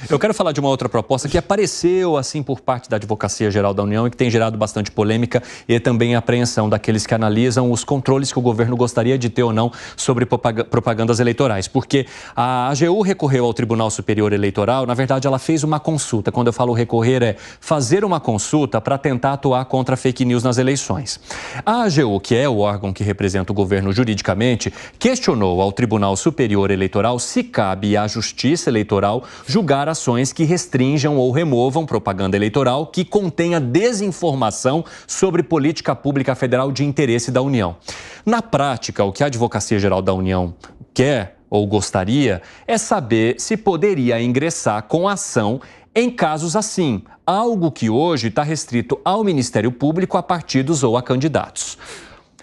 Eu quero falar de uma outra proposta que apareceu assim por parte da Advocacia Geral da União e que tem gerado bastante polêmica e também apreensão daqueles que analisam os controles que o governo gostaria de ter ou não sobre propagandas eleitorais. Porque a AGU recorreu ao Tribunal Superior Eleitoral, na verdade ela fez uma consulta. Quando eu falo recorrer é fazer uma consulta para tentar atuar contra fake news nas eleições. A AGU, que é o órgão que representa o governo juridicamente, questionou ao Tribunal Superior Eleitoral se cabe à Justiça Eleitoral julgar ações que restringam ou removam propaganda eleitoral que contenha desinformação sobre política pública federal de interesse da União. Na prática, o que a Advocacia Geral da União quer ou gostaria é saber se poderia ingressar com ação em casos assim, algo que hoje está restrito ao Ministério Público, a partidos ou a candidatos.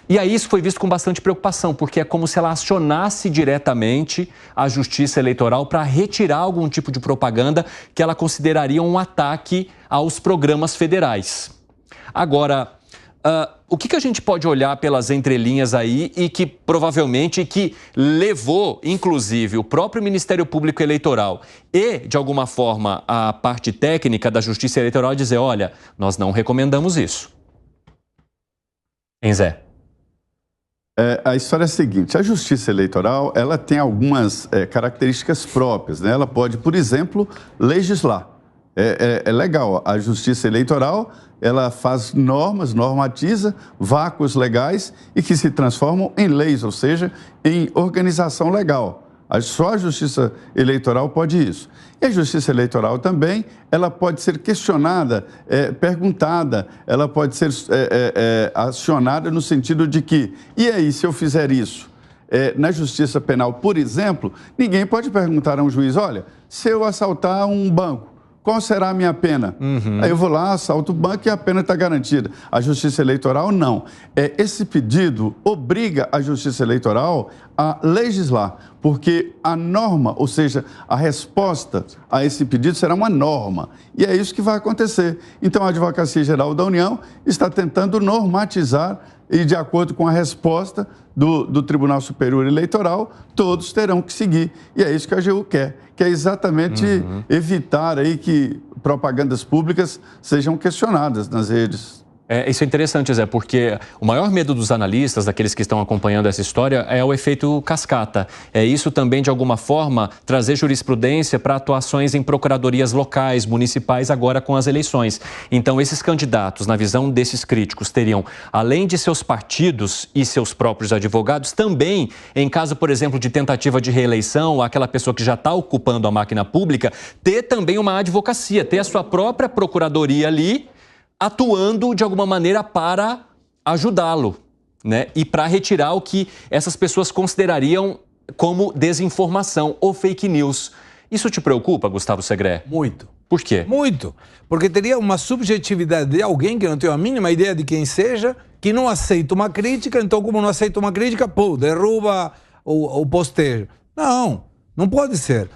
E aí isso foi visto com bastante preocupação, porque é como se ela acionasse diretamente a Justiça Eleitoral para retirar algum tipo de propaganda que ela consideraria um ataque aos programas federais. Agora, o que a gente pode olhar pelas entrelinhas aí e que provavelmente que levou, inclusive, o próprio Ministério Público Eleitoral e, de alguma forma, a parte técnica da Justiça Eleitoral a dizer, olha, nós não recomendamos isso. Hein, Zé? A história é a seguinte, a Justiça Eleitoral ela tem algumas características próprias, né? Ela pode, por exemplo, legislar. É legal, a Justiça Eleitoral ela faz normas, normatiza vácuos legais e que se transformam em leis, ou seja, em organização legal. Só a Justiça Eleitoral pode isso. E a Justiça Eleitoral também, ela pode ser questionada, perguntada, ela pode ser acionada no sentido de que, e aí, se eu fizer isso? Na Justiça Penal, por exemplo, ninguém pode perguntar a um juiz, olha, se eu assaltar um banco, qual será a minha pena? Aí eu vou lá, assalto o banco e a pena está garantida. A Justiça Eleitoral, não. Esse pedido obriga a Justiça Eleitoral a legislar, porque a norma, ou seja, a resposta a esse pedido será uma norma. E é isso que vai acontecer. Então, a Advocacia Geral da União está tentando normatizar e, de acordo com a resposta do Tribunal Superior Eleitoral, todos terão que seguir. E é isso que a AGU quer, que é exatamente evitar aí que propagandas públicas sejam questionadas nas redes. Isso é interessante, Zé, porque o maior medo dos analistas, daqueles que estão acompanhando essa história, é o efeito cascata. É isso também, de alguma forma, trazer jurisprudência para atuações em procuradorias locais, municipais, agora com as eleições. Então, esses candidatos, na visão desses críticos, teriam, além de seus partidos e seus próprios advogados, também, em caso, por exemplo, de tentativa de reeleição, aquela pessoa que já está ocupando a máquina pública, ter também uma advocacia, ter a sua própria procuradoria ali, atuando de alguma maneira para ajudá-lo, né? E para retirar o que essas pessoas considerariam como desinformação ou fake news. Isso te preocupa, Gustavo Segré? Muito. Por quê? Muito. Porque teria uma subjetividade de alguém que não tem a mínima ideia de quem seja, que não aceita uma crítica, então como não aceita uma crítica, derruba o postejo. Não pode ser.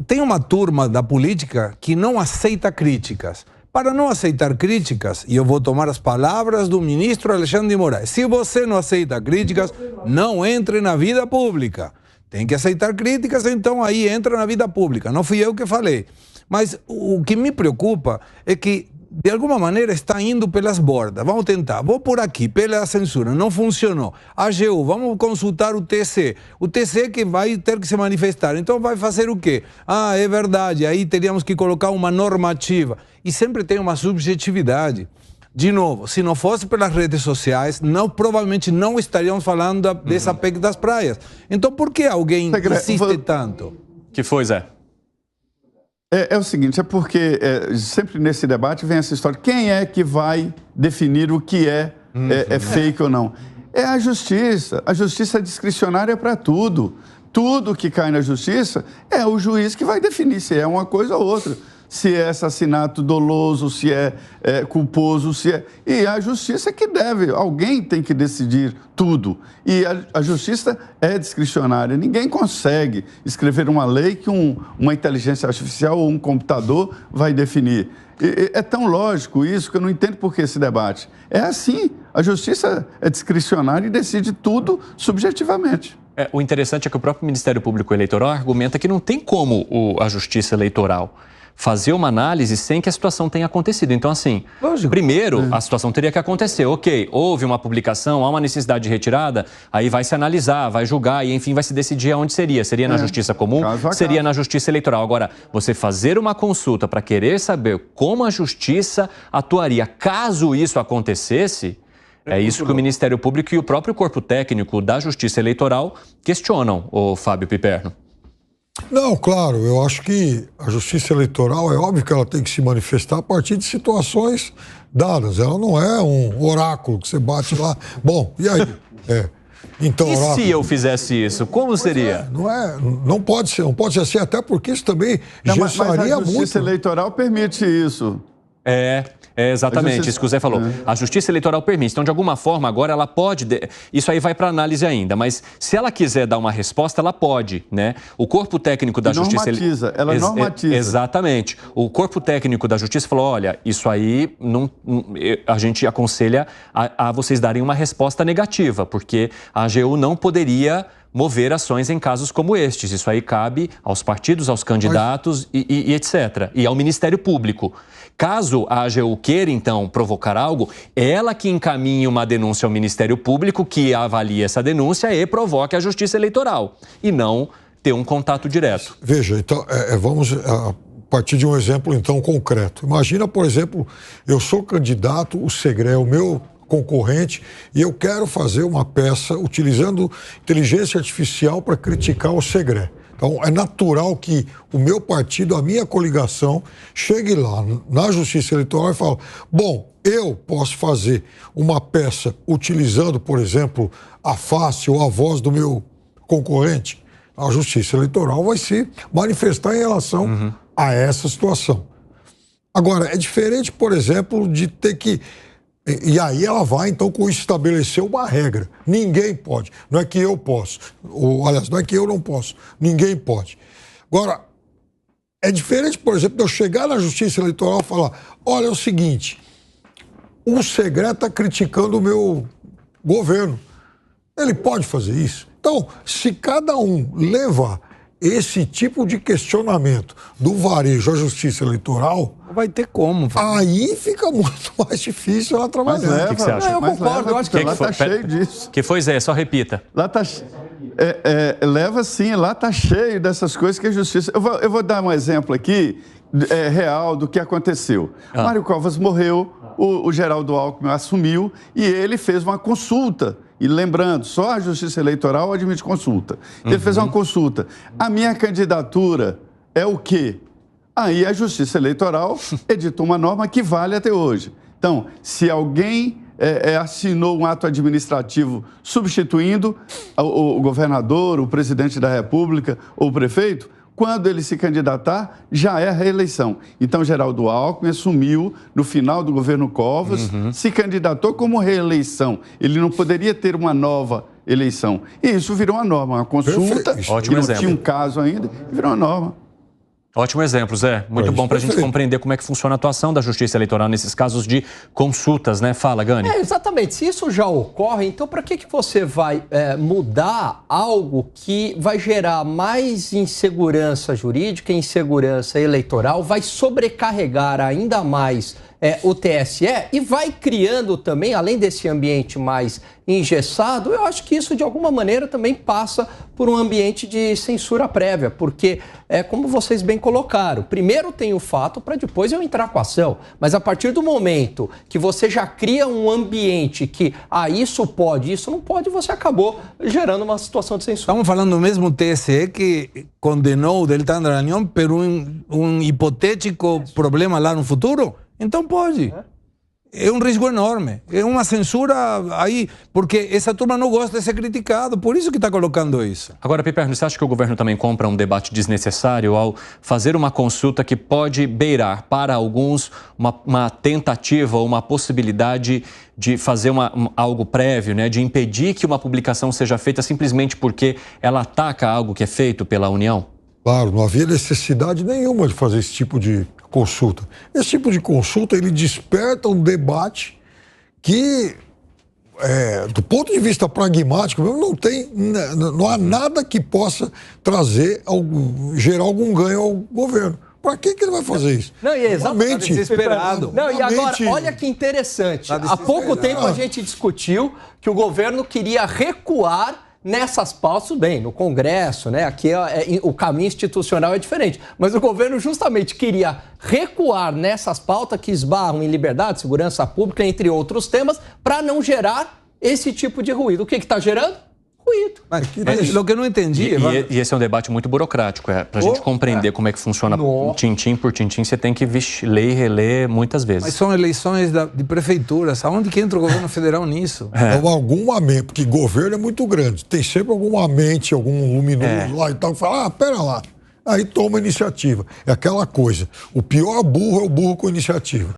Tem uma turma da política que não aceita críticas. Para não aceitar críticas, e eu vou tomar as palavras do ministro Alexandre de Moraes, se você não aceita críticas, não entre na vida pública. Tem que aceitar críticas, então aí entra na vida pública. Não fui eu que falei. Mas o que me preocupa é que, de alguma maneira, está indo pelas bordas. Vamos tentar. Vou por aqui, pela censura. Não funcionou. AGU, vamos consultar o TC. O TC que vai ter que se manifestar. Então vai fazer o quê? É verdade. Aí teríamos que colocar uma normativa. E sempre tem uma subjetividade. De novo, se não fosse pelas redes sociais, provavelmente não estaríamos falando dessa PEC das praias. Então por que alguém insiste tanto? Que foi, Zé? É o seguinte, é porque sempre nesse debate vem essa história, quem é que vai definir o que é fake ou não? É a justiça é discricionária para tudo. Tudo que cai na justiça é o juiz que vai definir se é uma coisa ou outra. Se é assassinato doloso, se é culposo, se é... E a justiça é que deve, alguém tem que decidir tudo. E a justiça é discricionária. Ninguém consegue escrever uma lei que uma inteligência artificial ou um computador vai definir. É tão lógico isso que eu não entendo por que esse debate. É assim, a justiça é discricionária e decide tudo subjetivamente. O interessante é que o próprio Ministério Público Eleitoral argumenta que não tem como a Justiça Eleitoral fazer uma análise sem que a situação tenha acontecido. Então, assim, primeiro, a situação teria que acontecer. Ok, houve uma publicação, há uma necessidade de retirada, aí vai se analisar, vai julgar e, enfim, vai se decidir aonde seria. Seria na Justiça Comum, seria na Justiça Eleitoral. Agora, você fazer uma consulta para querer saber como a Justiça atuaria caso isso acontecesse, é isso que o Ministério Público e o próprio corpo técnico da Justiça Eleitoral questionam, o Fábio Piperno. Não, claro, eu acho que a Justiça Eleitoral, é óbvio que ela tem que se manifestar a partir de situações dadas. Ela não é um oráculo que você bate lá. Bom, e aí? Então, e se eu fizesse isso, como seria? Não pode ser assim, até porque isso também gestaria muito. A Justiça Eleitoral permite isso. Exatamente, isso que o Zé falou. A Justiça Eleitoral permite. Então, de alguma forma, agora ela pode... Isso aí vai para análise ainda, mas se ela quiser dar uma resposta, ela pode, né? O corpo técnico da Justiça... Ela normatiza. Exatamente. O corpo técnico da Justiça falou, olha, isso aí a gente aconselha a vocês darem uma resposta negativa, porque a AGU não poderia mover ações em casos como estes. Isso aí cabe aos partidos, aos candidatos e etc. E ao Ministério Público. Caso a AGU queira, então, provocar algo, ela que encaminhe uma denúncia ao Ministério Público, que avalie essa denúncia e provoque a Justiça Eleitoral. E não ter um contato direto. Veja, então, vamos a partir de um exemplo, então, concreto. Imagina, por exemplo, eu sou candidato, o Segré é o meu concorrente, e eu quero fazer uma peça utilizando inteligência artificial para criticar o Segré. Então, é natural que o meu partido, a minha coligação, chegue lá na Justiça Eleitoral e fale, bom, eu posso fazer uma peça utilizando, por exemplo, a face ou a voz do meu concorrente. A Justiça Eleitoral vai se manifestar em relação a essa situação. Agora, é diferente, por exemplo, de ter que... E aí ela vai, então, estabelecer uma regra. Ninguém pode. Não é que eu posso. Aliás, não é que eu não posso. Ninguém pode. Agora, é diferente, por exemplo, de eu chegar na Justiça Eleitoral e falar, olha, é o seguinte, o Segré está criticando o meu governo. Ele pode fazer isso? Então, se cada um levar esse tipo de questionamento do varejo à Justiça Eleitoral... Vai ter como. Aí fica muito mais difícil ela trabalhar. O que você acha? Eu concordo, eu acho que lá está cheio disso. Que foi, Zé? Só repita. Lá está... leva sim, lá está cheio dessas coisas que a Justiça... Eu vou dar um exemplo aqui real do que aconteceu. Mário Covas morreu, o Geraldo Alckmin assumiu e ele fez uma consulta. E lembrando, só a Justiça Eleitoral admite consulta. Ele fez uma consulta. A minha candidatura é o quê? Aí a Justiça Eleitoral editou uma norma que vale até hoje. Então, se alguém assinou um ato administrativo substituindo o governador, o presidente da República ou o prefeito, quando ele se candidatar, já é a reeleição. Então, Geraldo Alckmin assumiu, no final do governo Covas, se candidatou como reeleição. Ele não poderia ter uma nova eleição. E isso virou uma norma, uma consulta, que não tinha um caso ainda, virou uma norma. Ótimo exemplo, Zé. Muito bom para a gente compreender como é que funciona a atuação da Justiça Eleitoral nesses casos de consultas, né? Fala, Gani. Exatamente. Se isso já ocorre, então para que você vai mudar algo que vai gerar mais insegurança jurídica, insegurança eleitoral, vai sobrecarregar ainda mais o TSE e vai criando também, além desse ambiente mais engessado, eu acho que isso de alguma maneira também passa por um ambiente de censura prévia, porque como vocês bem colocaram, primeiro tem o fato para depois eu entrar com a ação, mas a partir do momento que você já cria um ambiente que isso pode, isso não pode, você acabou gerando uma situação de censura. Estamos falando do mesmo TSE que condenou o Deltan Dallagnol por um hipotético problema lá no futuro? Então pode. É um risco enorme. É uma censura aí, porque essa turma não gosta de ser criticado, por isso que está colocando isso. Agora, Piperno, você acha que o governo também compra um debate desnecessário ao fazer uma consulta que pode beirar para alguns uma tentativa ou uma possibilidade de fazer algo prévio, né, de impedir que uma publicação seja feita simplesmente porque ela ataca algo que é feito pela União? Claro, não havia necessidade nenhuma de fazer esse tipo de consulta. Esse tipo de consulta, ele desperta um debate que do ponto de vista pragmático, não há nada que possa gerar algum ganho ao governo. Para que ele vai fazer isso? Não, e exatamente. Desesperado. Não, e agora, olha que interessante. Há pouco tempo a gente discutiu que o governo queria recuar nessas pautas. Tudo bem, no Congresso, né? Aqui o caminho institucional é diferente. Mas o governo justamente queria recuar nessas pautas que esbarram em liberdade, segurança pública, entre outros temas, para não gerar esse tipo de ruído. O que está gerando? Ruído. Mas o que eu não entendi... E esse é um debate muito burocrático. Para a gente compreender como é que funciona tintim por tintim, você tem que ler e reler muitas vezes. Mas são eleições de prefeituras. Aonde que entra o governo federal nisso? Alguma mente, porque governo é muito grande. Tem sempre alguma mente, algum luminoso lá e tal, que fala, pera lá. Aí toma iniciativa. É aquela coisa. O pior burro é o burro com iniciativa.